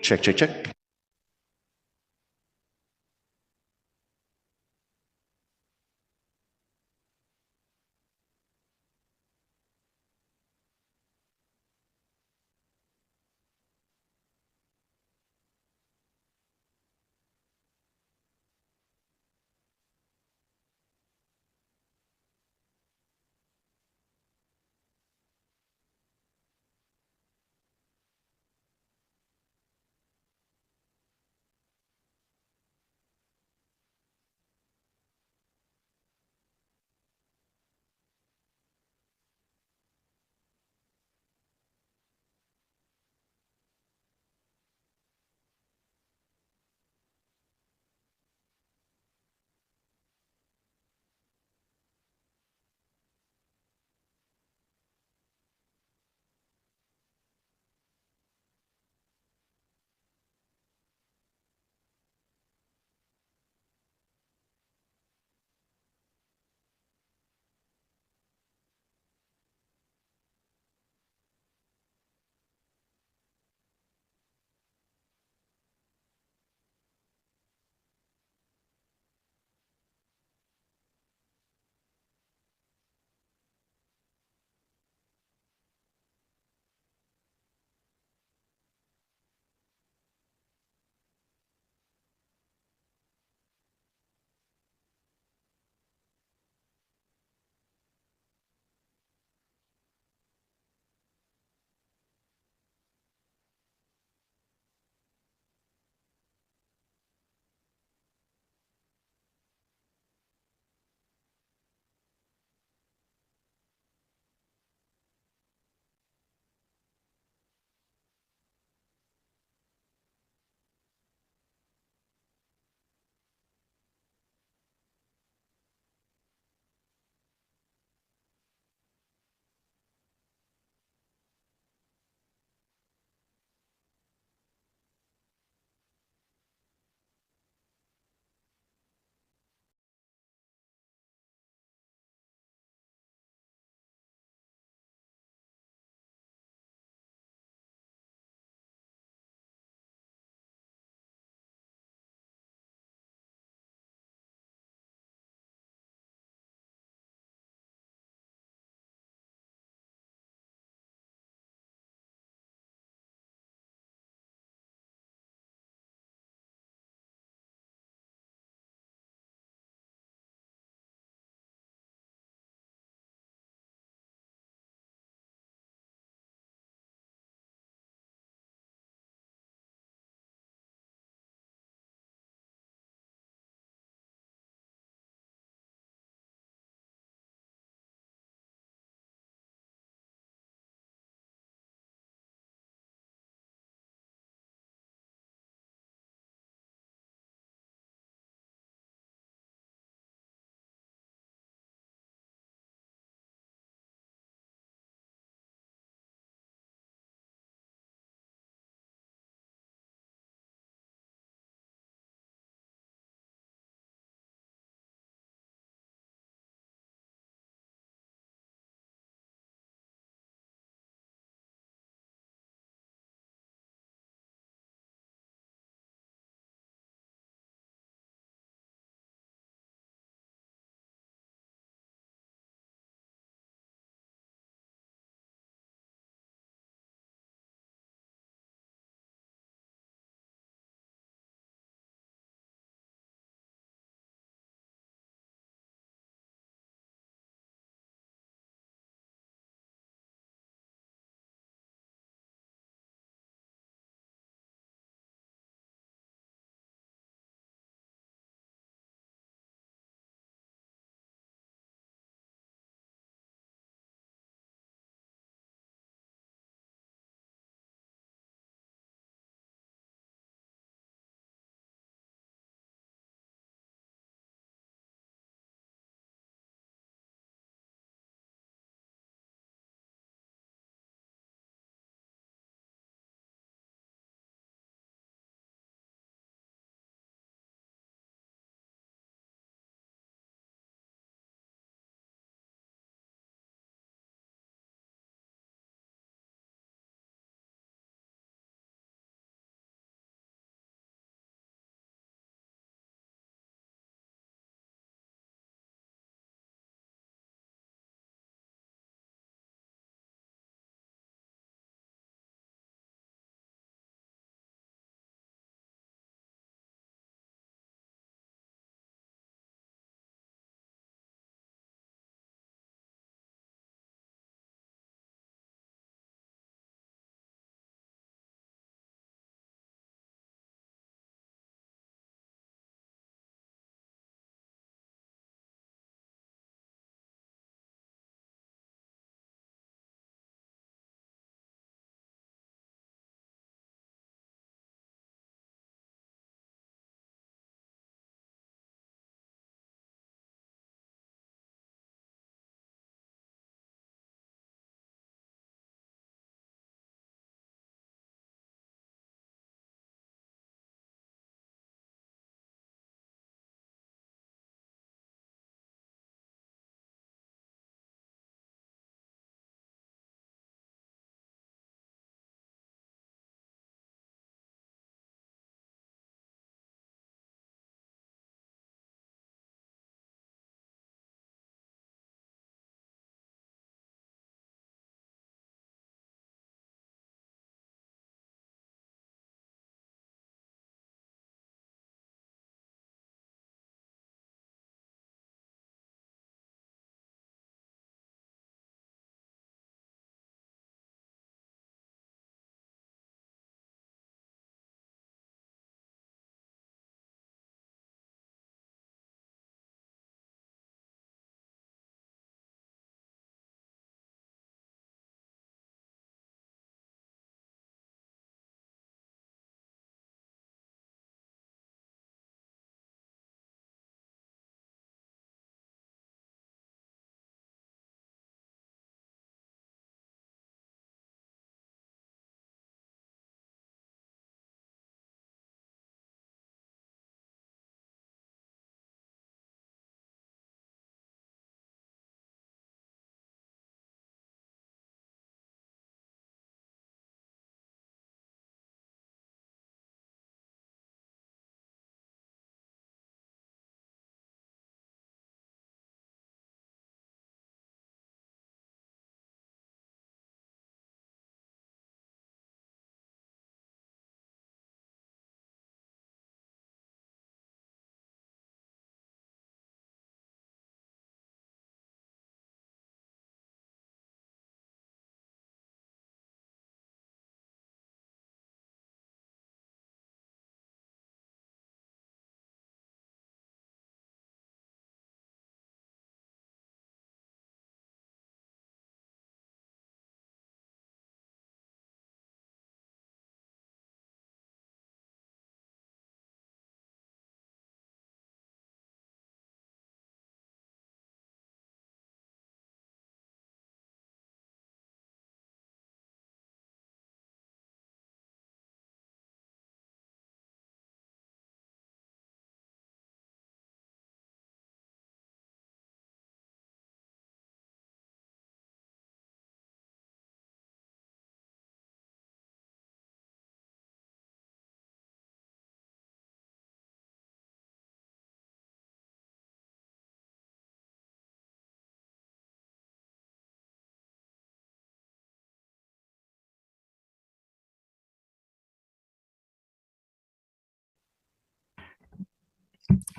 Check, check, check.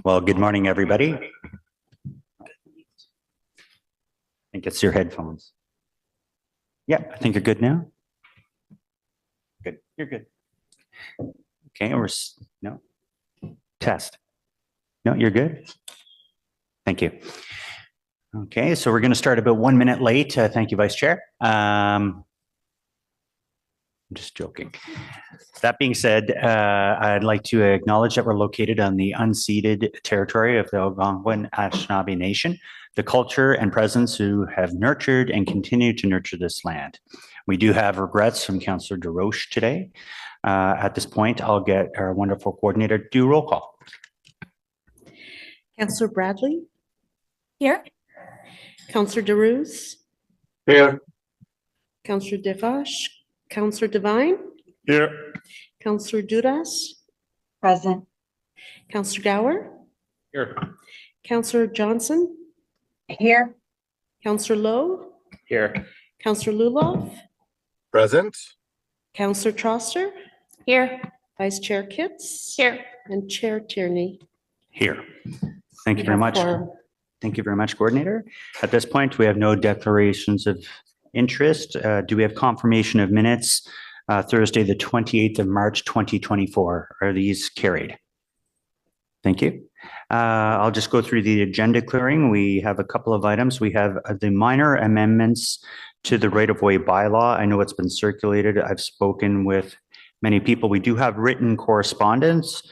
Well, good morning, everybody. I think it's your headphones. Yeah, I think you're good now. Good, you're good. Okay, no, test. No, you're good. Thank you. Okay, so we're going to start about 1 minute late. Thank you, Vice Chair. I'm just joking. That being said, I'd like to acknowledge that we're located on the unceded territory of the Algonquin Anishinaabe Nation, the culture and presence who have nurtured and continue to nurture this land. We do have regrets from Councillor DeRoche today. At this point, I'll get our wonderful coordinator to do roll call. Councillor Bradley? Here. Councillor DeRose? Here. Councillor Devash? Councillor Devine? Here. Councillor Dudas? Present. Councillor Gower? Here. Councillor Johnson? Here. Councillor Lowe? Here. Councillor Luloff? Present. Councillor Troster? Here. Vice Chair Kitts? Here. And Chair Tierney? Here. Thank you very much. Quorum. Thank you very much, Coordinator. At this point, we have no declarations of interest. Do we have confirmation of minutes? Thursday, the 28th of March, 2024. Are these carried? Thank you. I'll just go through the agenda clearing. We have a couple of items. We have the minor amendments to the right-of-way bylaw. I know it's been circulated. I've spoken with many people. We do have written correspondence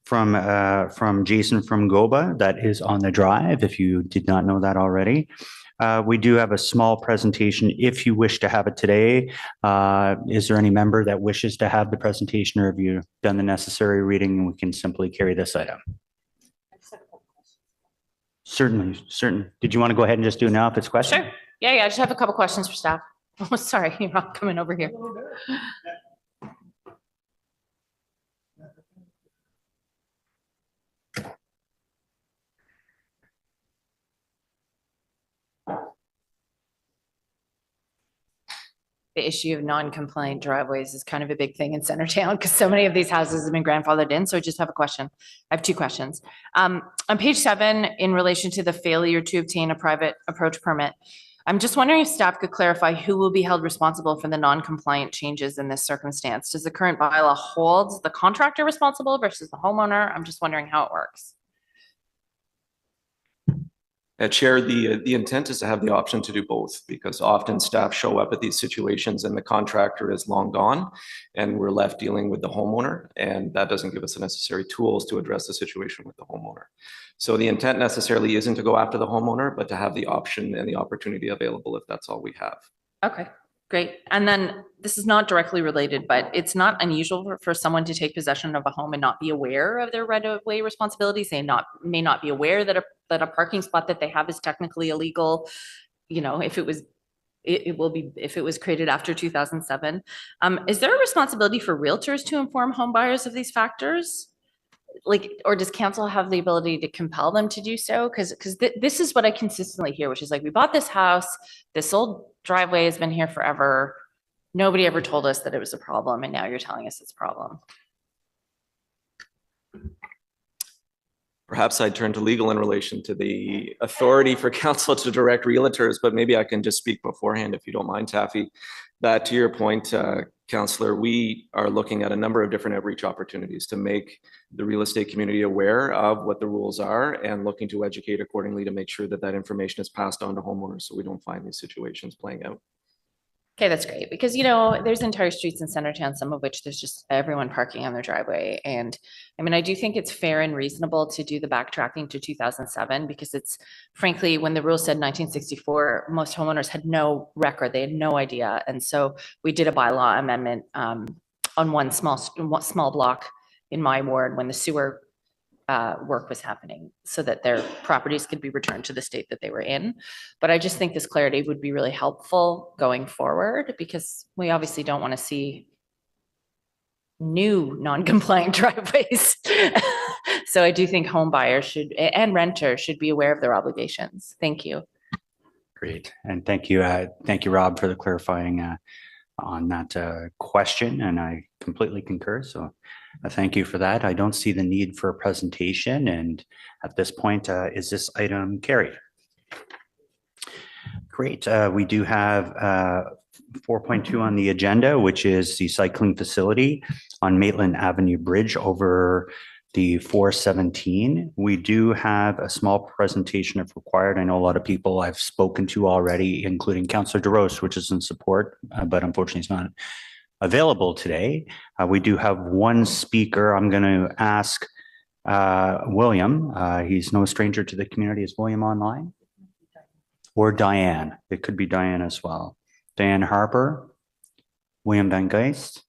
from Jason from GOBA that is on the drive, if you did not know that already. We do have a small presentation if you wish to have it today. Is there any member that wishes to have the presentation, or have you done the necessary reading and we can simply carry this item? Certainly. Did you want to go ahead and just do it now if it's questions? Sure. Yeah, I just have a couple questions for staff. Oh, sorry, you're not coming over here. The issue of non-compliant driveways is kind of a big thing in Centertown because so many of these houses have been grandfathered in. So I just have a question. I have two questions. On page 7, in relation to the failure to obtain a private approach permit, I'm just wondering if staff could clarify who will be held responsible for the non-compliant changes in this circumstance. Does the current bylaw hold the contractor responsible versus the homeowner? I'm just wondering how it works. Chair, the intent is to have the option to do both, because often staff show up at these situations and the contractor is long gone and we're left dealing with the homeowner, and that doesn't give us the necessary tools to address the situation with the homeowner. So the intent necessarily isn't to go after the homeowner, but to have the option and the opportunity available if that's all we have. Okay, great. And then this is not directly related, but it's not unusual for someone to take possession of a home and not be aware of their right-of-way responsibilities. They may not be aware that a parking spot that they have is technically illegal. You know, if it was created after 2007. Is there a responsibility for realtors to inform home buyers of these factors? Like, or does council have the ability to compel them to do so? Because this is what I consistently hear, which is like, we bought this house, this old driveway has been here forever. Nobody ever told us that it was a problem, and now you're telling us it's a problem. Perhaps I'd turn to legal in relation to the authority for council to direct realtors, but maybe I can just speak beforehand, if you don't mind, Taffy. That, to your point, Councillor, we are looking at a number of different outreach opportunities to make the real estate community aware of what the rules are and looking to educate accordingly to make sure that that information is passed on to homeowners so we don't find these situations playing out. Okay, that's great, because, you know, there's entire streets in Centertown, some of which there's just everyone parking on their driveway. And I mean, I do think it's fair and reasonable to do the backtracking to 2007, because it's, frankly, when the rule said 1964, most homeowners had no record, they had no idea. And so we did a bylaw amendment on one small block in my ward when the sewer work was happening, so that their properties could be returned to the state that they were in. But I just think this clarity would be really helpful going forward, because we obviously don't want to see new non-compliant driveways. So I do think home buyers should, and renters should, be aware of their obligations. Thank you. Great. And thank you, Rob, for the clarifying on that question. And I completely concur. So Thank you for that. I don't see the need for a presentation, and at this point, is this item carried? Great. We do have 4.2 on the agenda, which is the cycling facility on Maitland Avenue Bridge over the 417. We do have a small presentation if required. I know a lot of people I've spoken to already, including Councillor DeRose, which is in support, but unfortunately he's not available today. We do have one speaker. I'm going to ask William. He's no stranger to the community. Is William online? Or Diane. It could be Diane as well. Diane Harper, William Van Geist.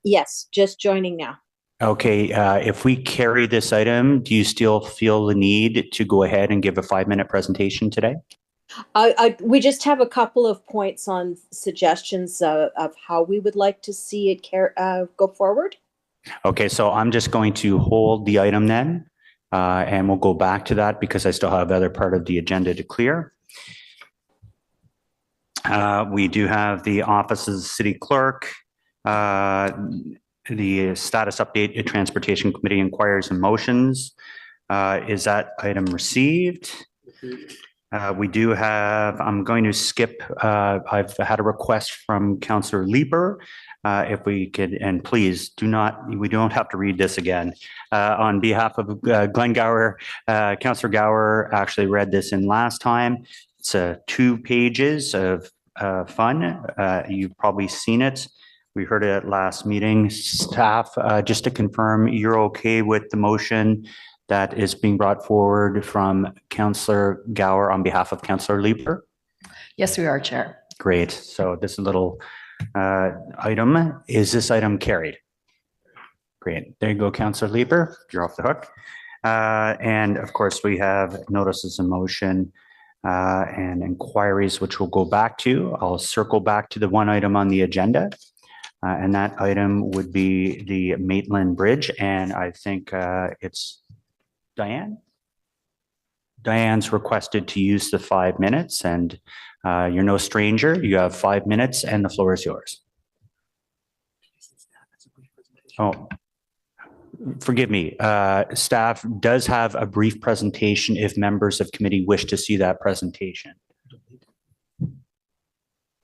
Yes, just joining now. Okay, if we carry this item, do you still feel the need to go ahead and give a 5-minute presentation today? We just have a couple of points on suggestions of how we would like to see it go forward. Okay, so I'm just going to hold the item then, and we'll go back to that because I still have other part of the agenda to clear. We do have the Office of the City Clerk, the status update, Transportation Committee inquiries and motions. Is that item received? We do have, I'm going to skip, I've had a request from Councillor Leeper. If we could, and please do not, we don't have to read this again. On behalf of Glenn Gower, Councillor Gower actually read this in last time. It's 2 pages of fun. You've probably seen it. We heard it at last meeting. Staff, just to confirm, you're okay with the motion that is being brought forward from Councillor Gower on behalf of Councillor Leeper? Yes, we are, Chair. Great. So this little item, is this item carried? Great. There you go, Councillor Leeper. You're off the hook. And of course, we have notices of motion and inquiries, which we'll go back to. I'll circle back to the one item on the agenda. And that item would be the Maitland Bridge. And I think it's Diane. Diane's requested to use the 5 minutes, and you're no stranger. You have 5 minutes and the floor is yours. Oh, forgive me. Staff does have a brief presentation if members of committee wish to see that presentation.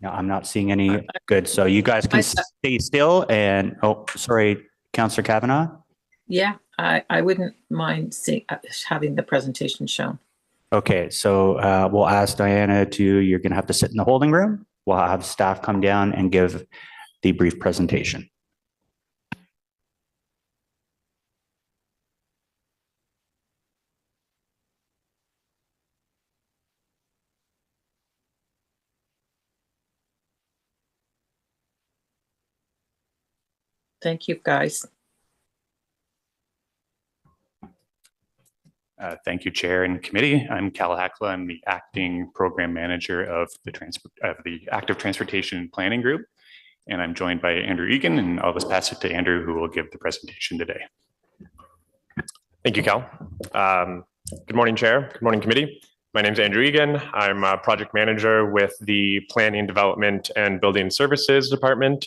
No, I'm not seeing any. Good. So you guys can stay still and, oh, sorry, Councillor Kavanaugh. Yeah, I wouldn't mind having the presentation shown. Okay, so we'll ask Diana you're going to have to sit in the holding room. We'll have staff come down and give the brief presentation. Thank you, guys. Thank you, Chair and Committee. I'm Cal Hackla. I'm the Acting Program Manager of the Active Transportation Planning Group, and I'm joined by Andrew Egan, and I'll just pass it to Andrew, who will give the presentation today. Thank you, Cal. Good morning, Chair. Good morning, Committee. My name is Andrew Egan. I'm a Project Manager with the Planning, Development, and Building Services Department,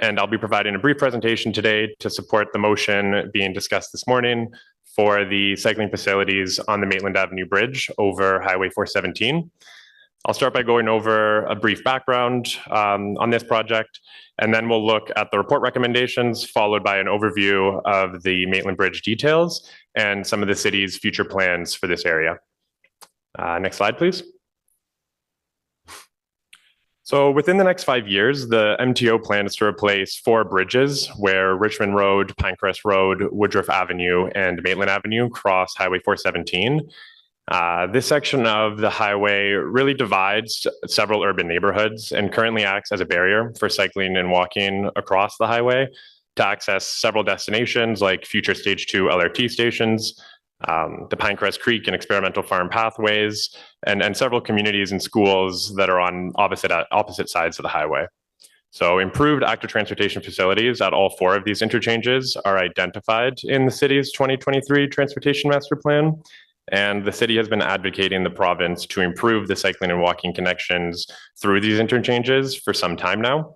and I'll be providing a brief presentation today to support the motion being discussed this morning for the cycling facilities on the Maitland Avenue Bridge over Highway 417. I'll start by going over a brief background on this project, and then we'll look at the report recommendations, followed by an overview of the Maitland Bridge details and some of the city's future plans for this area. Next slide, please. So within the next 5 years, the MTO plans to replace 4 bridges where Richmond Road, Pinecrest Road, Woodruff Avenue, and Maitland Avenue cross Highway 417. This section of the highway really divides several urban neighborhoods and currently acts as a barrier for cycling and walking across the highway to access several destinations like future Stage 2 LRT stations, the Pinecrest Creek and Experimental Farm pathways, and several communities and schools that are on opposite sides of the highway. So improved active transportation facilities at all 4 of these interchanges are identified in the city's 2023 Transportation Master Plan. And the city has been advocating the province to improve the cycling and walking connections through these interchanges for some time now.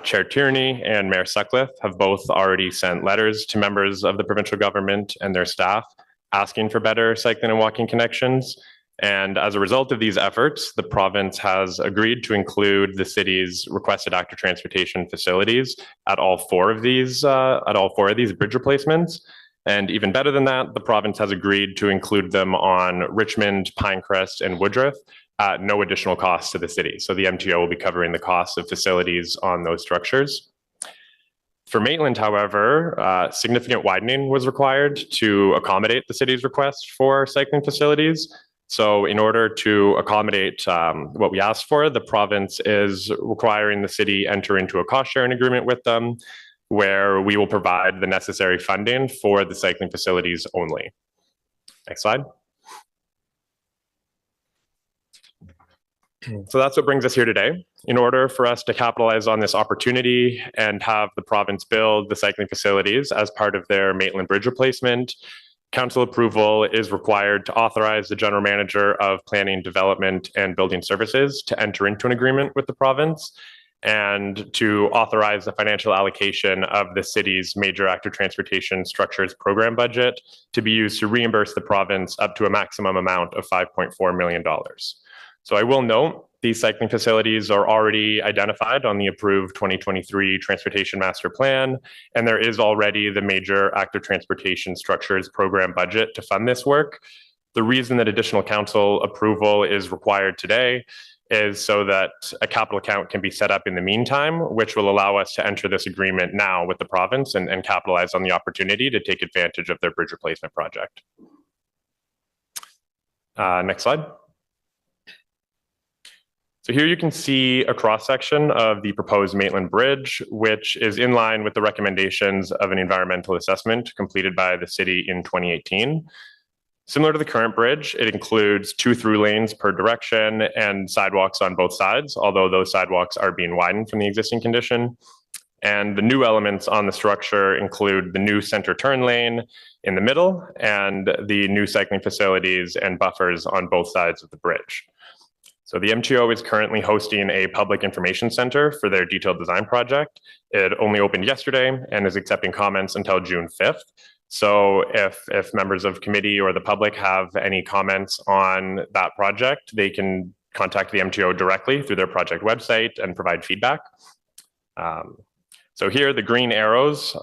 Chair Tierney and Mayor Sutcliffe have both already sent letters to members of the provincial government and their staff asking for better cycling and walking connections. And as a result of these efforts, the province has agreed to include the city's requested active transportation facilities at all four of these bridge replacements. And even better than that, the province has agreed to include them on Richmond, Pinecrest, and Woodruff at no additional cost to the city. So the MTO will be covering the costs of facilities on those structures. For Maitland, however, significant widening was required to accommodate the city's request for cycling facilities. So in order to accommodate what we asked for, the province is requiring the city enter into a cost sharing agreement with them, where we will provide the necessary funding for the cycling facilities only. Next slide. So that's what brings us here today. In order for us to capitalize on this opportunity and have the province build the cycling facilities as part of their Maitland Bridge replacement, council approval is required to authorize the general manager of planning, development, and building services to enter into an agreement with the province and to authorize the financial allocation of the city's major active transportation structures program budget to be used to reimburse the province up to a maximum amount of $5.4 million. So I will note these cycling facilities are already identified on the approved 2023 Transportation Master Plan, and there is already the major active transportation structures program budget to fund this work. The reason that additional council approval is required today is so that a capital account can be set up in the meantime, which will allow us to enter this agreement now with the province and capitalize on the opportunity to take advantage of their bridge replacement project. Next slide. So here you can see a cross-section of the proposed Maitland Bridge, which is in line with the recommendations of an environmental assessment completed by the city in 2018. Similar to the current bridge, it includes 2 through lanes per direction and sidewalks on both sides, although those sidewalks are being widened from the existing condition. And the new elements on the structure include the new center turn lane in the middle and the new cycling facilities and buffers on both sides of the bridge. So the MTO is currently hosting a public information center for their detailed design project. It only opened yesterday and is accepting comments until June 5th. So if members of committee or the public have any comments on that project, they can contact the MTO directly through their project website and provide feedback. So here the green arrows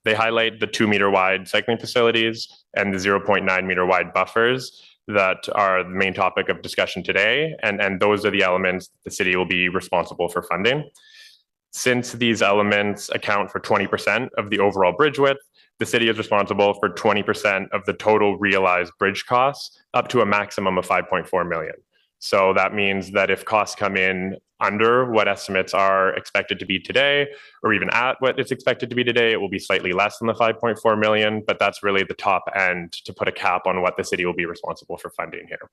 they highlight the 2-meter wide cycling facilities and the 0.9 meter wide buffers that are the main topic of discussion today. And those are the elements the city will be responsible for funding. Since these elements account for 20% of the overall bridge width, the city is responsible for 20% of the total realized bridge costs up to a maximum of $5.4 million. So that means that if costs come in under what estimates are expected to be today, or even at what it's expected to be today, it will be slightly less than the 5.4 million, but that's really the top end to put a cap on what the city will be responsible for funding here.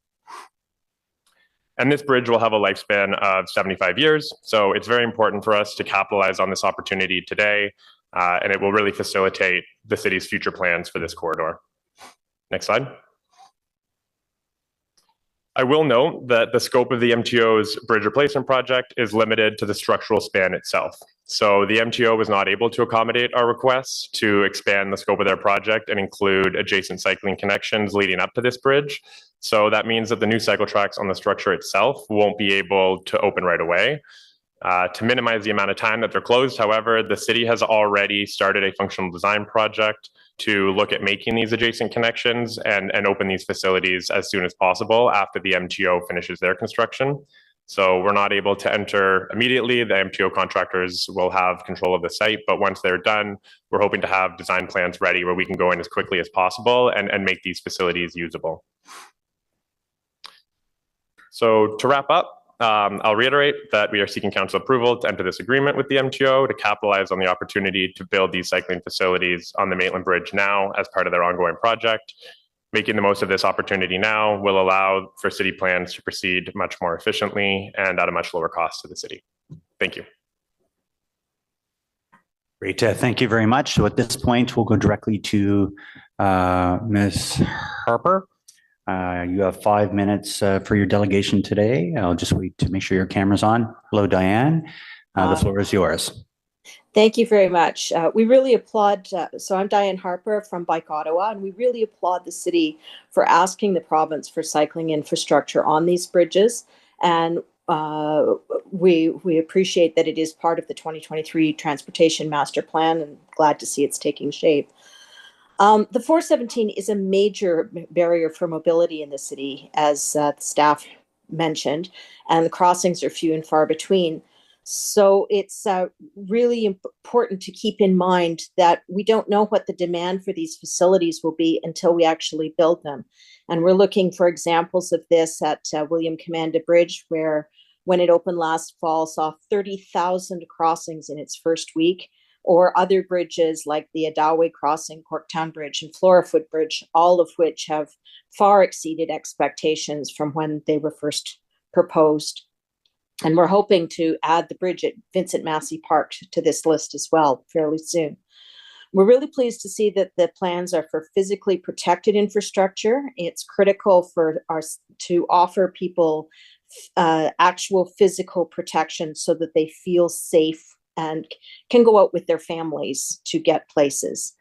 And this bridge will have a lifespan of 75 years. So it's very important for us to capitalize on this opportunity today, and it will really facilitate the city's future plans for this corridor. Next slide. I will note that the scope of the MTO's bridge replacement project is limited to the structural span itself. So the MTO was not able to accommodate our requests to expand the scope of their project and include adjacent cycling connections leading up to this bridge. So that means that the new cycle tracks on the structure itself won't be able to open right away. To minimize the amount of time that they're closed, however, the city has already started a functional design project to look at making these adjacent connections and open these facilities as soon as possible after the MTO finishes their construction. So we're not able to enter immediately. The MTO contractors will have control of the site, but once they're done, we're hoping to have design plans ready where we can go in as quickly as possible and make these facilities usable. So to wrap up, I'll reiterate that we are seeking council approval to enter this agreement with the MTO to capitalize on the opportunity to build these cycling facilities on the Maitland Bridge now as part of their ongoing project. Making the most of this opportunity now will allow for city plans to proceed much more efficiently and at a much lower cost to the city. Thank you. Great. Thank you very much. So at this point, we'll go directly to Ms. Harper. You have 5 minutes for your delegation today. I'll just wait to make sure your camera's on. Hello, Diane. The floor is yours. Thank you very much. We really applaud, so I'm Diane Harper from Bike Ottawa, and we really applaud the city for asking the province for cycling infrastructure on these bridges. And we appreciate that it is part of the 2023 Transportation Master Plan, and glad to see it's taking shape. The 417 is a major barrier for mobility in the city, as the staff mentioned, and the crossings are few and far between. So it's really important to keep in mind that we don't know what the demand for these facilities will be until we actually build them. And we're looking for examples of this at William Commanda Bridge, where when it opened last fall, saw 30,000 crossings in its first week, or other bridges like the Adawe Crossing, Corktown Bridge, and Florafoot Bridge, all of which have far exceeded expectations from when they were first proposed. And we're hoping to add the bridge at Vincent Massey Park to this list as well fairly soon. We're really pleased to see that the plans are for physically protected infrastructure. It's critical for us to offer people actual physical protection so that they feel safe and can go out with their families to get places.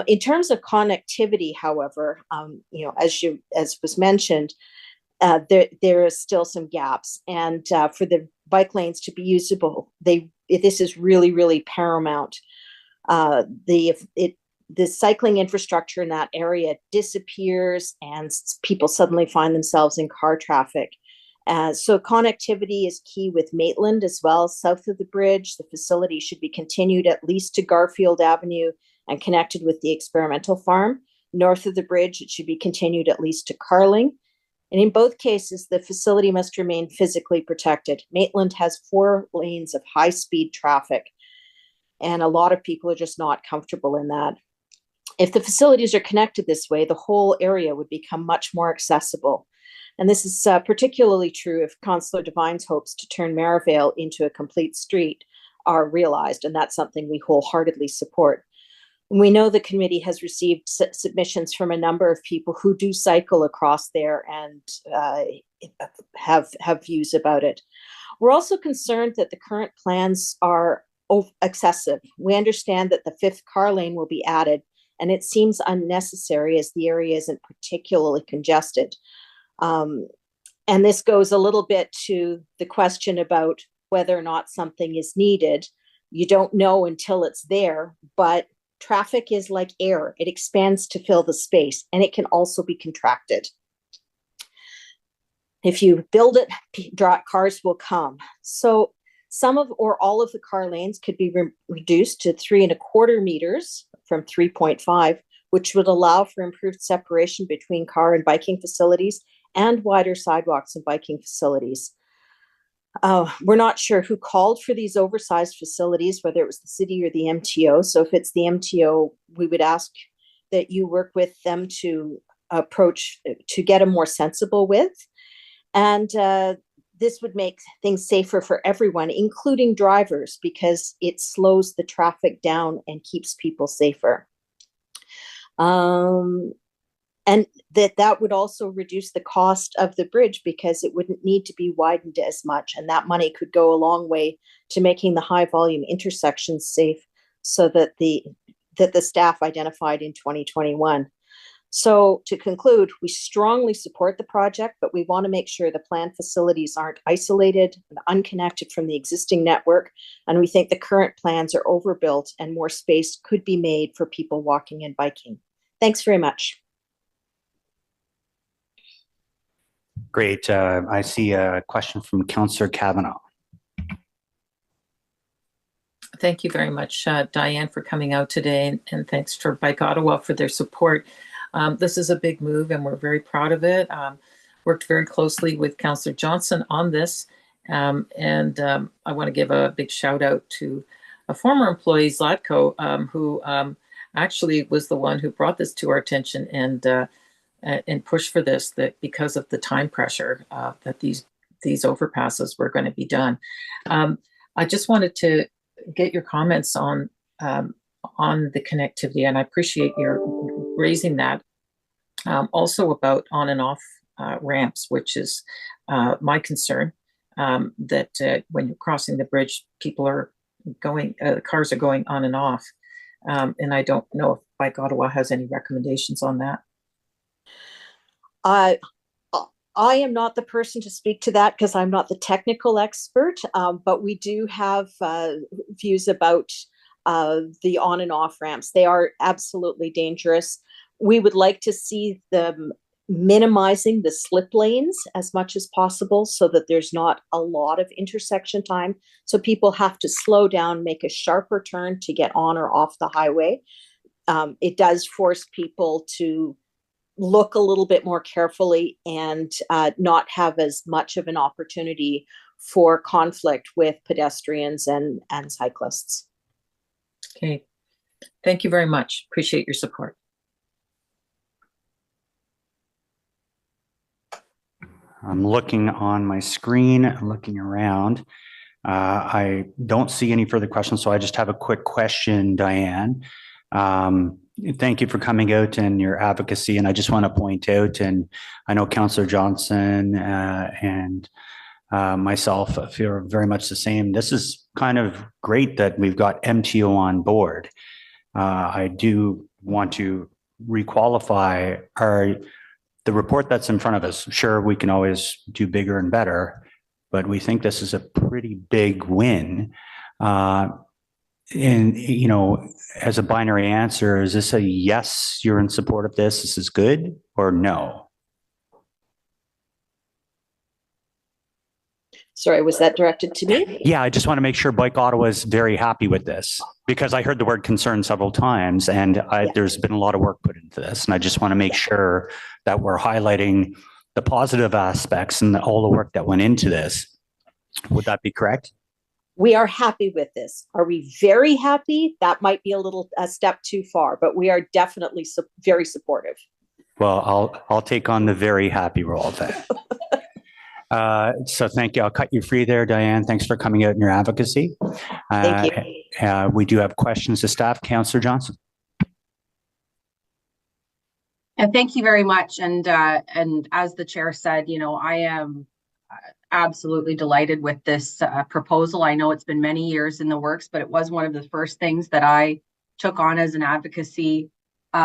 In terms of connectivity, however, as was mentioned, there is still some gaps, and for the bike lanes to be usable, this is really, really paramount. The cycling infrastructure in that area disappears, and people suddenly find themselves in car traffic. So connectivity is key with Maitland as well. South of the bridge, the facility should be continued at least to Garfield Avenue and connected with the experimental farm. North of the bridge, it should be continued at least to Carling. And in both cases, the facility must remain physically protected. Maitland has 4 lanes of high-speed traffic, and a lot of people are just not comfortable in that. If the facilities are connected this way, the whole area would become much more accessible. And this is particularly true if Councillor Devine's hopes to turn Maryvale into a complete street are realized, and that's something we wholeheartedly support. We know the committee has received submissions from a number of people who do cycle across there and have views about it. We're also concerned that the current plans are excessive. We understand that the 5th car lane will be added, and it seems unnecessary as the area isn't particularly congested. And this goes a little bit to the question about whether or not something is needed. You don't know until it's there, but traffic is like air. It expands to fill the space, and it can also be contracted. If you build it, cars will come. So some of or all of the car lanes could be reduced to 3.25 meters from 3.5, which would allow for improved separation between car and biking facilities and wider sidewalks and biking facilities. We're not sure who called for these oversized facilities, whether it was the city or the MTO. So if it's the MTO, we would ask that you work with them to get a more sensible width. And this would make things safer for everyone, including drivers, because it slows the traffic down and keeps people safer. And that would also reduce the cost of the bridge because it wouldn't need to be widened as much. And that money could go a long way to making the high volume intersections safe, so that the staff identified in 2021. So to conclude, we strongly support the project, but we want to make sure the planned facilities aren't isolated and unconnected from the existing network. And we think the current plans are overbuilt and more space could be made for people walking and biking. Thanks very much. Great. I see a question from Councillor Kavanaugh. Thank you very much, Diane, for coming out today, and thanks for Bike Ottawa for their support. This is a big move, and we're very proud of it. Worked very closely with Councillor Johnson on this, and I want to give a big shout out to a former employee, Zlatko, who actually was the one who brought this to our attention and pushed for this, that because of the time pressure that these overpasses were going to be done. I just wanted to get your comments on the connectivity, and I appreciate your raising that. Also about on and off ramps, which is my concern. that when you're crossing the bridge, people are going, cars are going on and off. And I don't know if Bike Ottawa has any recommendations on that. I am not the person to speak to that because I'm not the technical expert, but we do have views about the on and off ramps. They are absolutely dangerous. We would like to see them minimizing the slip lanes as much as possible so that there's not a lot of intersection time. So people have to slow down, make a sharper turn to get on or off the highway. It does force people to look a little bit more carefully and not have as much of an opportunity for conflict with pedestrians and cyclists. Okay. Thank you very much. Appreciate your support. I'm looking on my screen, I'm looking around. I don't see any further questions, so I just have a quick question, Diane. Thank you for coming out and your advocacy. And I just want to point out, and I know Councillor Johnson and myself feel very much the same. This is kind of great that we've got MTO on board. I do want to requalify the report that's in front of us. Sure, we can always do bigger and better, but we think this is a pretty big win. And, you know, as a binary answer, is this a yes, you're in support of this is good, or no? Sorry, was that directed to me? Yeah, I just want to make sure Bike Ottawa is very happy with this, because I heard the word concern several times, and there's been a lot of work put into this. And I just want to make sure that we're highlighting the positive aspects and all the work that went into this. Would that be correct? We are happy with this. Are we very happy? That might be a step too far, but we are definitely very supportive. Well, I'll take on the very happy role then. So thank you. I'll cut you free there, Diane. Thanks for coming out in your advocacy. Thank you. We do have questions to staff. Councillor Johnson. And thank you very much. And as the chair said, you know, I am absolutely delighted with this proposal. I know it's been many years in the works, but it was one of the first things that I took on as an advocacy in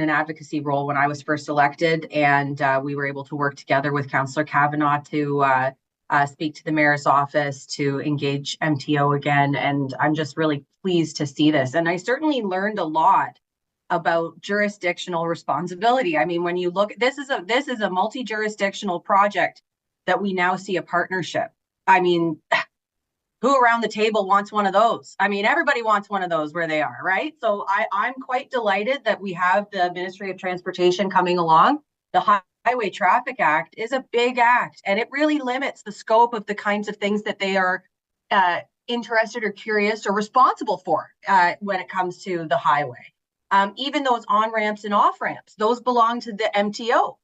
an advocacy role when I was first elected, and we were able to work together with Councillor Kavanaugh to speak to the mayor's office to engage MTO again, and I'm just really pleased to see this. And I certainly learned a lot about jurisdictional responsibility. I mean, when you look, this is a multi-jurisdictional project that we now see a partnership. I mean, who around the table wants one of those? I mean, everybody wants one of those where they are, right? So I'm quite delighted that we have the Ministry of Transportation coming along. The Highway Traffic Act is a big act, and it really limits the scope of the kinds of things that they are interested or curious or responsible for when it comes to the highway. Even those on-ramps and off-ramps, those belong to the MTO.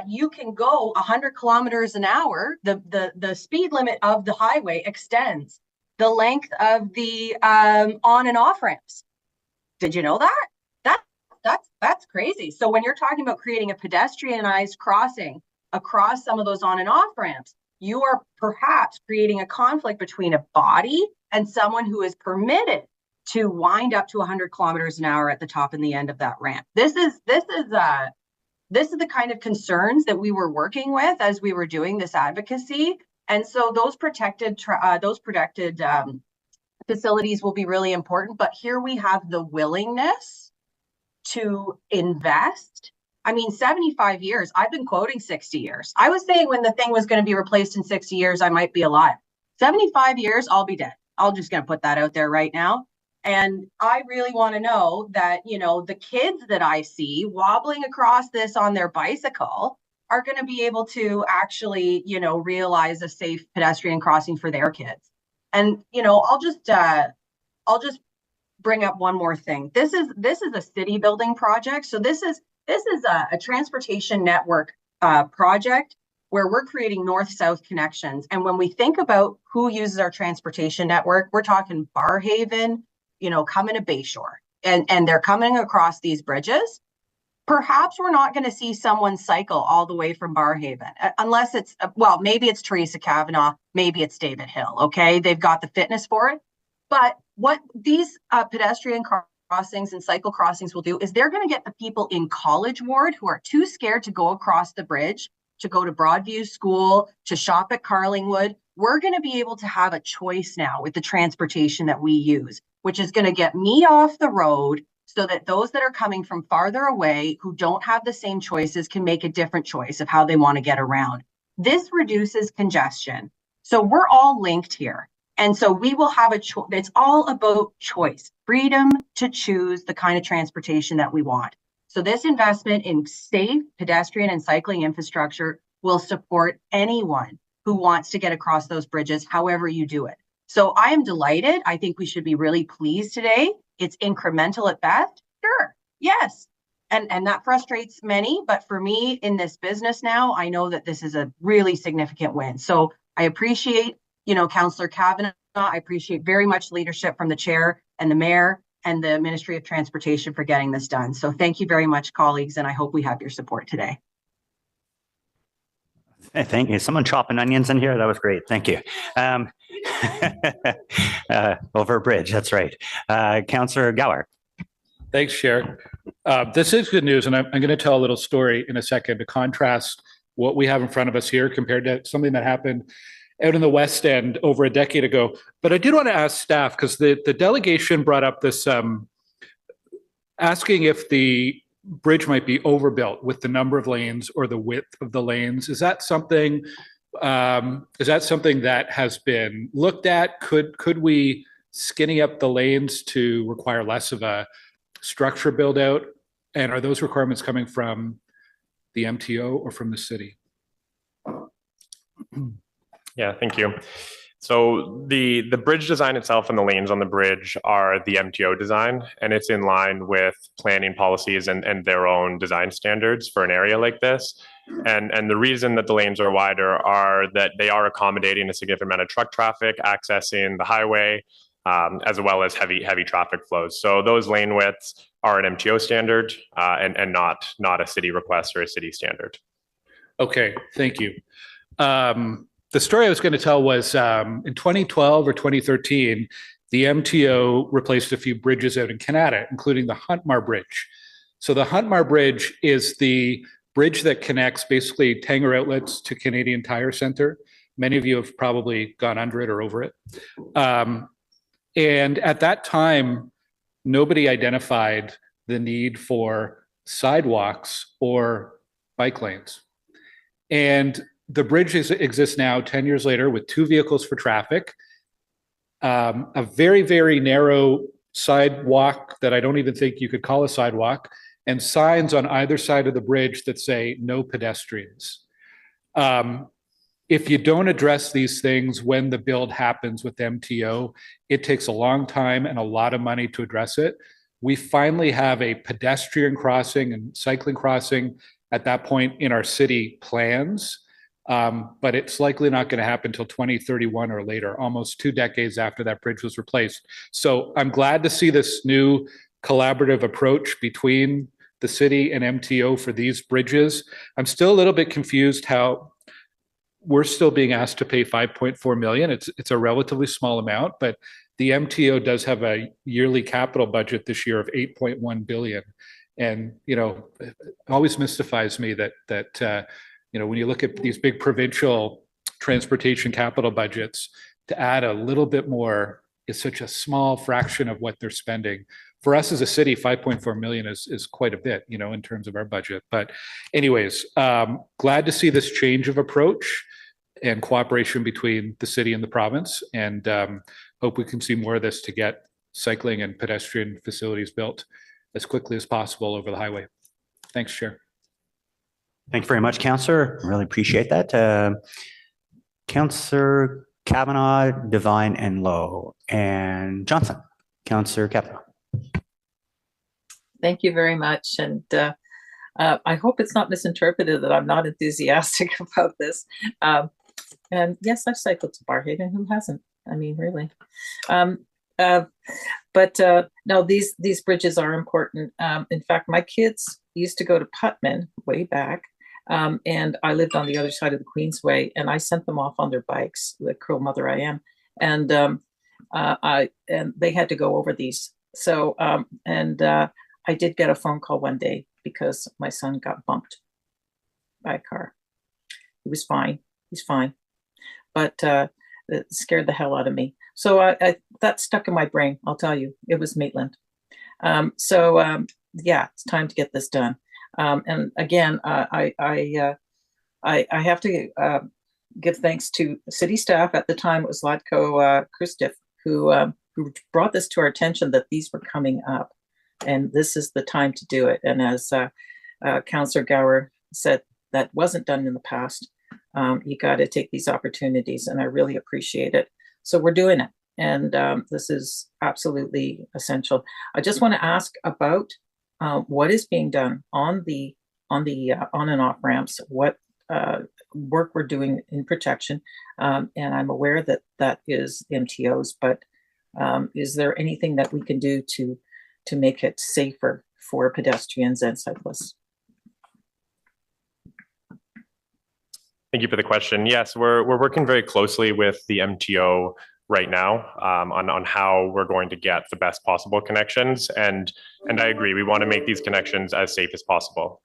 You can go 100 kilometers an hour. The speed limit of the highway extends the length of the on and off ramps. Did you know that? That's crazy. So when you're talking about creating a pedestrianized crossing across some of those on and off ramps, you are perhaps creating a conflict between a body and someone who is permitted to wind up to 100 kilometers an hour at the top and the end of that ramp. This is the kind of concerns that we were working with as we were doing this advocacy. And so those protected facilities will be really important. But here we have the willingness to invest. I mean, 75 years, I've been quoting 60 years. I was saying when the thing was going to be replaced in 60 years, I might be alive. 75 years, I'll be dead. I'm just going to put that out there right now. And I really want to know that, you know, the kids that I see wobbling across this on their bicycle are going to be able to actually, you know, realize a safe pedestrian crossing for their kids. And, you know, I'll just bring up one more thing. This is a city building project. So this is a transportation network project where we're creating north-south connections. And when we think about who uses our transportation network, we're talking Barrhaven, you know, coming to Bayshore, and they're coming across these bridges. perhaps we're not going to see someone cycle all the way from Barrhaven, unless it's, well, maybe it's Teresa Kavanaugh, maybe it's David Hill, okay? They've got the fitness for it. But what these pedestrian crossings and cycle crossings will do is they're going to get the people in College Ward who are too scared to go across the bridge, to go to Broadview School, to shop at Carlingwood. We're going to be able to have a choice now with the transportation that we use, which is going to get me off the road so that those that are coming from farther away who don't have the same choices can make a different choice of how they want to get around. This reduces congestion. So we're all linked here. And so we will have a choice. It's all about choice, freedom to choose the kind of transportation that we want. So this investment in safe pedestrian and cycling infrastructure will support anyone who wants to get across those bridges, however you do it. So I am delighted. I think we should be really pleased today. It's incremental at best. Sure, yes. And that frustrates many, but for me in this business now, I know that this is a really significant win. So I appreciate, Councillor Kavanaugh. I appreciate very much leadership from the chair and the mayor and the Ministry of Transportation for getting this done. So thank you very much, colleagues, and I hope we have your support today. Hey, thank you. Someone chopping onions in here? That was great. Thank you. Over a bridge, that's right. Councillor Gower. Thanks, Chair. This is good news, and I'm going to tell a little story in a second to contrast what we have in front of us here compared to something that happened out in the West End over a decade ago. But I did want to ask staff, because the delegation brought up this, asking if the bridge might be overbuilt with the number of lanes or the width of the lanes. Is that something that has been looked at? Could we skinny up the lanes to require less of a structure build out? And are those requirements coming from the MTO or from the city? Yeah, thank you. So the bridge design itself and the lanes on the bridge are the MTO design, and it's in line with planning policies and their own design standards for an area like this. And the reason that the lanes are wider are that they are accommodating a significant amount of truck traffic accessing the highway, as well as heavy traffic flows. So those lane widths are an MTO standard and not a city request or a city standard. Okay, thank you. The story I was going to tell was in 2012 or 2013, the MTO replaced a few bridges out in Canada, including the Huntmar Bridge. So the Huntmar Bridge is the bridge that connects basically Tanger Outlets to Canadian Tire Centre. Many of you have probably gone under it or over it. And at that time, nobody identified the need for sidewalks or bike lanes. And the bridge exists now 10 years later with 2 vehicles for traffic, a very, very narrow sidewalk that I don't even think you could call a sidewalk, and signs on either side of the bridge that say no pedestrians. If you don't address these things when the build happens with MTO, it takes a long time and a lot of money to address it. We finally have a pedestrian crossing and cycling crossing at that point in our city plans. But it's likely not going to happen until 2031 or later, almost 2 decades after that bridge was replaced. So I'm glad to see this new collaborative approach between the city and MTO for these bridges. I'm still a little bit confused how we're still being asked to pay 5.4 million. It's a relatively small amount, but the MTO does have a yearly capital budget this year of 8.1 billion. And, it always mystifies me that when you look at these big provincial transportation capital budgets, to add a little bit more is such a small fraction of what they're spending. For us as a city, 5.4 million is quite a bit, in terms of our budget. But anyways, glad to see this change of approach and cooperation between the city and the province, and hope we can see more of this to get cycling and pedestrian facilities built as quickly as possible over the highway. Thanks, Chair. Thank you very much, Councillor. Really appreciate that. Councillor Kavanaugh, Devine, and Lowe, and Johnson. Councillor Kavanaugh. Thank you very much. And I hope it's not misinterpreted that I'm not enthusiastic about this. And yes, I've cycled to Barrhaven. Who hasn't? I mean, really. But But no, these bridges are important. In fact, my kids used to go to Putman way back, and I lived on the other side of the Queensway, and I sent them off on their bikes, the cruel mother I am, and they had to go over these. So I did get a phone call one day because my son got bumped by a car. He was fine. He's fine, but it scared the hell out of me. So that stuck in my brain. I'll tell you, it was Maitland. Yeah, it's time to get this done. And again, I have to give thanks to city staff. At the time, it was Latko Kristoff who brought this to our attention that these were coming up, and this is the time to do it. And as Councillor Gower said, that wasn't done in the past. You got to take these opportunities, and I really appreciate it. So we're doing it, and this is absolutely essential. I just want to ask about what is being done on and off ramps, what work we're doing in protection, and I'm aware that that is MTOs, but is there anything that we can do to make it safer for pedestrians and cyclists? Thank you for the question. Yes, we're working very closely with the MTO right now on how we're going to get the best possible connections. And I agree, we want to make these connections as safe as possible.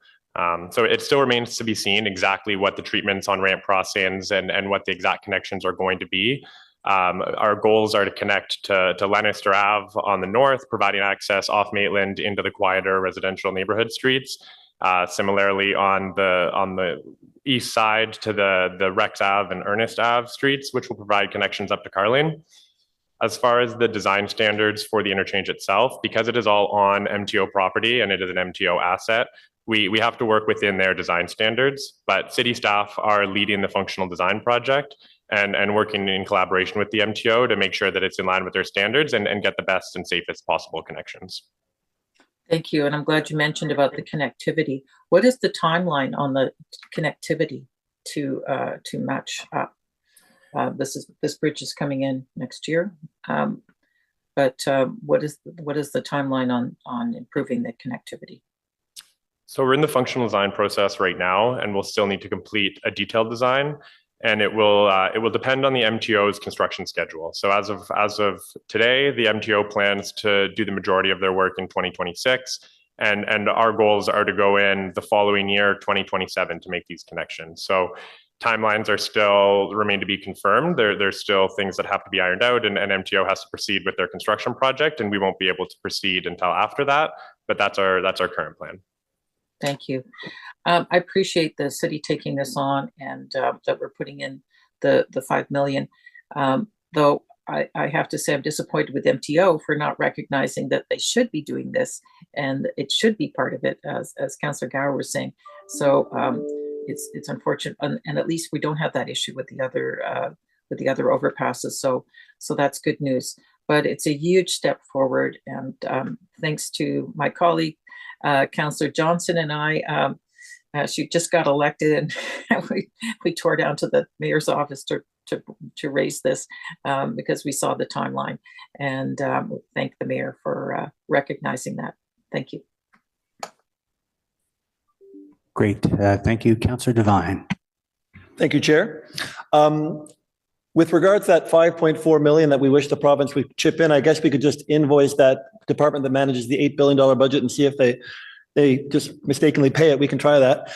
So it still remains to be seen exactly what the treatments on ramp crossings and what the exact connections are going to be. Our goals are to connect to Lannister Ave on the north, providing access off Maitland into the quieter residential neighborhood streets. Similarly, on the east side to the Rex Ave and Ernest Ave streets, which will provide connections up to Carling. As far as the design standards for the interchange itself, because it is all on MTO property and it is an MTO asset, we have to work within their design standards, but city staff are leading the functional design project and working in collaboration with the MTO to make sure that it's in line with their standards and get the best and safest possible connections. Thank you, and I'm glad you mentioned about the connectivity. What is the timeline on the connectivity to match up? This bridge is coming in next year, but what is the timeline on improving the connectivity? So we're in the functional design process right now, and we'll still need to complete a detailed design. And it will depend on the MTO's construction schedule. So as of today, the MTO plans to do the majority of their work in 2026, and our goals are to go in the following year, 2027, to make these connections. So timelines are still remain to be confirmed. There's still things that have to be ironed out, and MTO has to proceed with their construction project, and we won't be able to proceed until after that. But that's our current plan. Thank you. I appreciate the city taking this on and that we're putting in the 5 million. Though I have to say I'm disappointed with MTO for not recognizing that they should be doing this and it should be part of it, as Councillor Gower was saying. So it's unfortunate, and at least we don't have that issue with the other overpasses. So that's good news. But it's a huge step forward, and thanks to my colleague, Councillor Johnson, and I. She just got elected, and we tore down to the mayor's office to raise this because we saw the timeline, and thank the mayor for recognizing that. Thank you. Great. Thank you, Councillor Devine. Thank you, Chair. With regards to that 5.4 million that we wish the province would chip in, I guess we could just invoice that department that manages the $8 billion budget and see if they just mistakenly pay it. We can try that.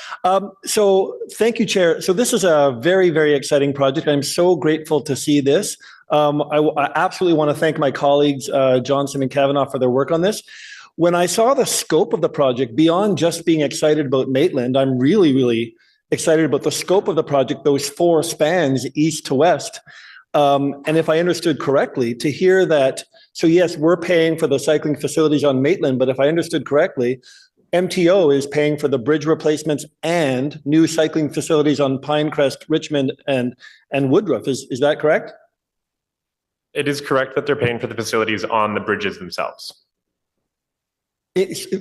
So thank you, Chair. So this is a very, very exciting project. I'm so grateful to see this. I absolutely want to thank my colleagues, Johnson and Kavanaugh, for their work on this. When I saw the scope of the project, beyond just being excited about Maitland, I'm really, really excited about the scope of the project, those 4 spans, east to west. And if I understood correctly, to hear that, so yes, we're paying for the cycling facilities on Maitland, but if I understood correctly, MTO is paying for the bridge replacements and new cycling facilities on Pinecrest, Richmond, and Woodruff. Is that correct? It is correct that they're paying for the facilities on the bridges themselves.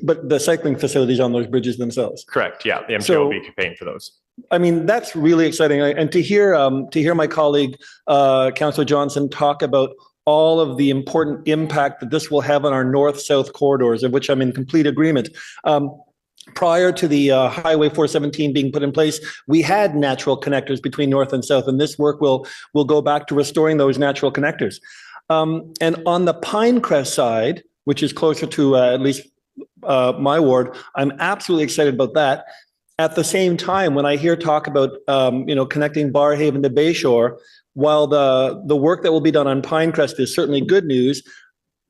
But the cycling facilities on those bridges themselves. Correct. Yeah, the MTO will be paying for those. I mean, that's really exciting. And to hear my colleague, Councillor Johnson, talk about all of the important impact that this will have on our north-south corridors, of which I'm in complete agreement. Prior to the Highway 417 being put in place, we had natural connectors between north and south, and this work will go back to restoring those natural connectors. And on the Pinecrest side, which is closer to at least my ward, I'm absolutely excited about that. At the same time, when I hear talk about connecting Barrhaven to Bayshore, while the work that will be done on Pinecrest is certainly good news,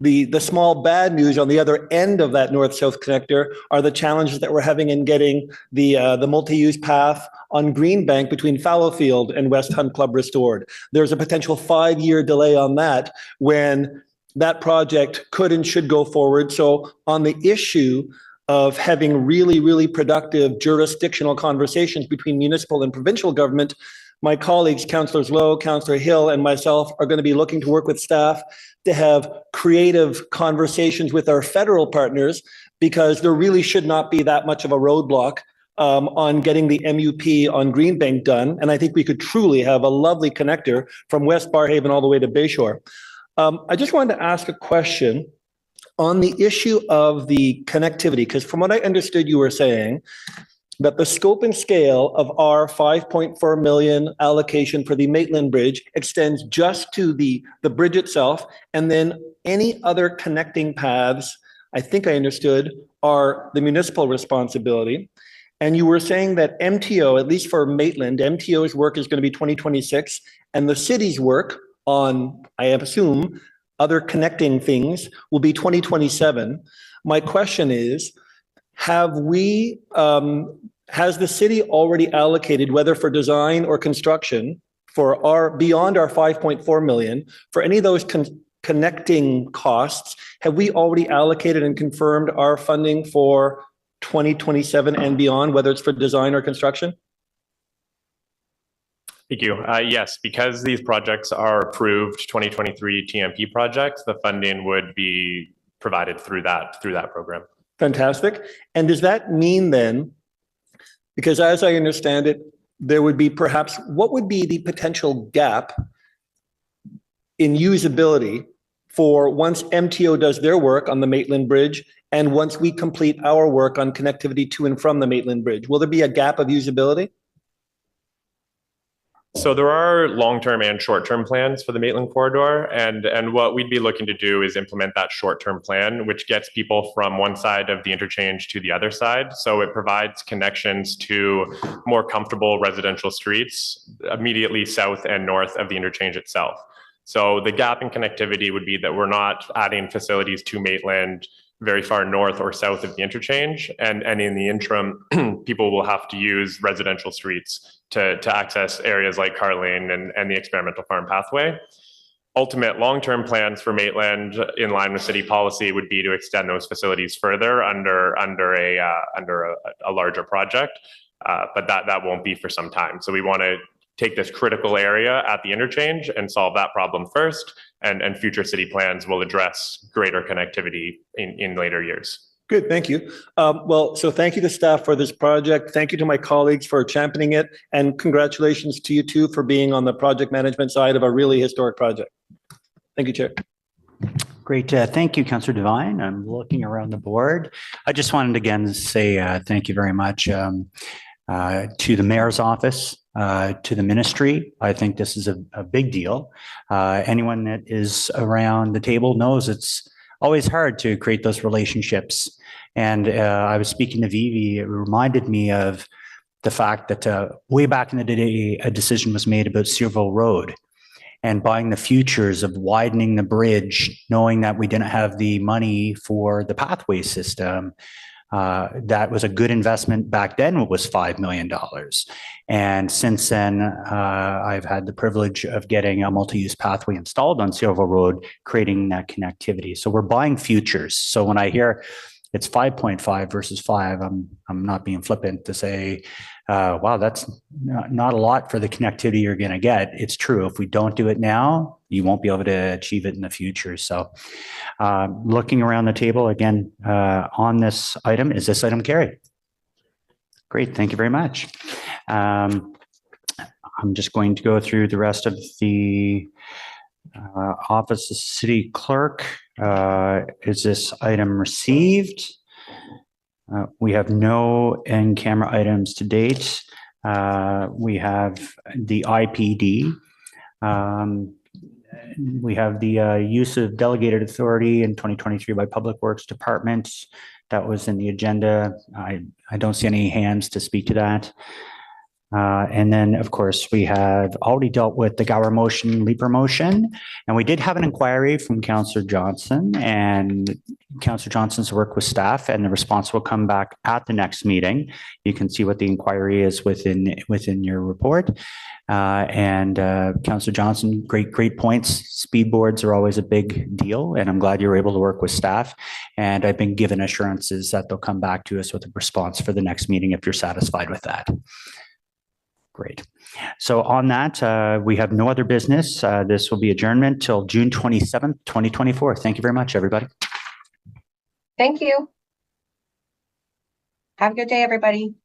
the small bad news on the other end of that north-south connector are the challenges that we're having in getting the multi-use path on Greenbank between Fallowfield and West Hunt Club restored. There's a potential 5-year delay on that when that project could and should go forward. So on the issue of having really, really productive jurisdictional conversations between municipal and provincial government, my colleagues, Councillors Lowe, Councillor Hill, and myself are going to be looking to work with staff to have creative conversations with our federal partners, because there really should not be that much of a roadblock on getting the MUP on Greenbank done. And I think we could truly have a lovely connector from West Barrhaven all the way to Bayshore. I just wanted to ask a question on the issue of the connectivity, because from what I understood, you were saying that the scope and scale of our 5.4 million allocation for the Maitland Bridge extends just to the bridge itself, and then any other connecting paths, I think I understood, are the municipal responsibility. And you were saying that MTO, at least for Maitland, MTO's work is going to be 2026, and the city's work on, I assume, other connecting things will be 2027. My question is, has the city already allocated, whether for design or construction, for our beyond our 5.4 million, for any of those connecting costs, have we already allocated and confirmed our funding for 2027 and beyond, whether it's for design or construction? Thank you. Yes, because these projects are approved 2023 TMP projects, the funding would be provided through that program. Fantastic. And does that mean then, because as I understand it, there would be perhaps, what would be the potential gap in usability for once MTO does their work on the Maitland Bridge and once we complete our work on connectivity to and from the Maitland Bridge? Will there be a gap of usability? So there are long-term and short-term plans for the Maitland corridor, and what we'd be looking to do is implement that short-term plan, which gets people from one side of the interchange to the other side. So it provides connections to more comfortable residential streets immediately south and north of the interchange itself. So the gap in connectivity would be that we're not adding facilities to Maitland very far north or south of the interchange. And in the interim, people will have to use residential streets to access areas like Carlene and the experimental farm pathway. Ultimate long-term plans for Maitland, in line with city policy, would be to extend those facilities further under a larger project, but that won't be for some time. So we want to take this critical area at the interchange and solve that problem first, and future city plans will address greater connectivity in later years. Good, thank you. So thank you to staff for this project. Thank you to my colleagues for championing it, and congratulations to you too for being on the project management side of a really historic project. Thank you, Chair. Great. Thank you, Councillor Devine. I'm looking around the board. I just wanted to again say thank you very much to the mayor's office, to the ministry. I think this is a big deal. Anyone that is around the table knows it's always hard to create those relationships. And I was speaking to Vivi, it reminded me of the fact that way back in the day, a decision was made about Searville Road and buying the futures of widening the bridge, knowing that we didn't have the money for the pathway system. That was a good investment back then. It was $5 million. And since then, I've had the privilege of getting a multi-use pathway installed on Searville Road, creating that connectivity. So we're buying futures. So when I hear it's 5.5 versus 5, I'm not being flippant to say, wow, that's not a lot for the connectivity you're going to get. It's true. If we don't do it now, you won't be able to achieve it in the future. So looking around the table again on this item, is this item carried? Great. Thank you very much. I'm just going to go through the rest of the Office of City Clerk, is this item received? We have no in-camera items to date. We have the IPD. We have the use of delegated authority in 2023 by Public Works Department. That was in the agenda. I don't see any hands to speak to that. And then, of course, we have already dealt with the Gower motion, Leaper motion, and we did have an inquiry from Councillor Johnson, and Councillor Johnson's worked with staff, and the response will come back at the next meeting. You can see what the inquiry is within your report. Councillor Johnson, great points. Speed boards are always a big deal, and I'm glad you were able to work with staff. And I've been given assurances that they'll come back to us with a response for the next meeting if you're satisfied with that. Great. So on that, we have no other business. This will be adjournment till June 27th, 2024. Thank you very much, everybody. Thank you. Have a good day, everybody.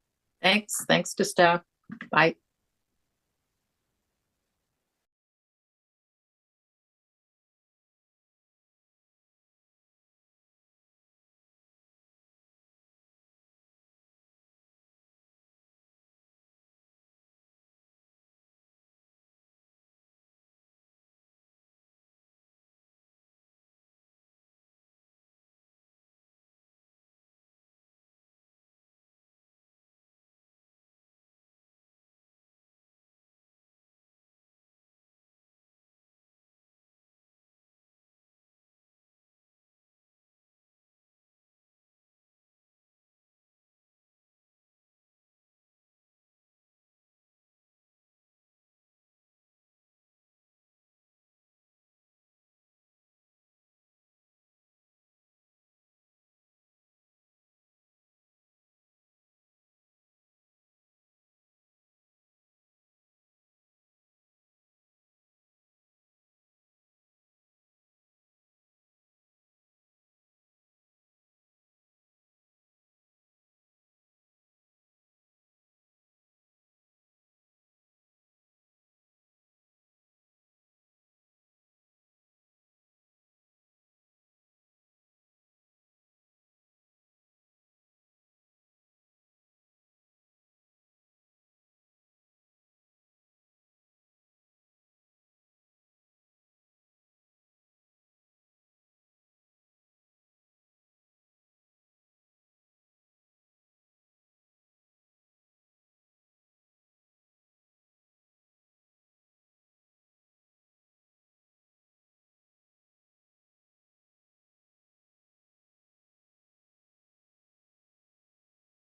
Thanks to staff. Bye.